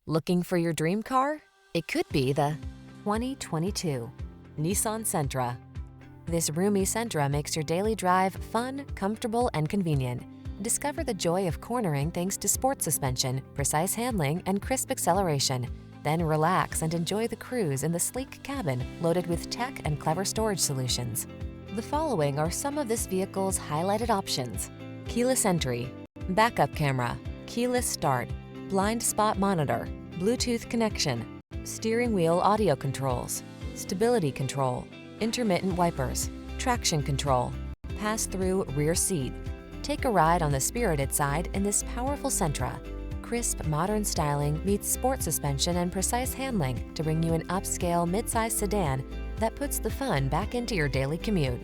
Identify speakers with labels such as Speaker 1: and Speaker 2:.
Speaker 1: Looking for your dream car? It could be the 2022 Nissan Sentra. This roomy Sentra makes your daily drive fun, comfortable, and convenient. Discover the joy of cornering thanks to sport suspension, precise handling, and crisp acceleration. Then relax and enjoy the cruise in the sleek cabin loaded with tech and clever storage solutions. The following are some of this vehicle's highlighted options: keyless entry, backup camera, keyless start, blind spot monitor, Bluetooth connection, steering wheel audio controls, stability control, intermittent wipers, traction control, pass-through rear seat. Take a ride on the spirited side in this powerful Sentra. Crisp, modern styling meets sport suspension and precise handling to bring you an upscale midsize sedan that puts the fun back into your daily commute.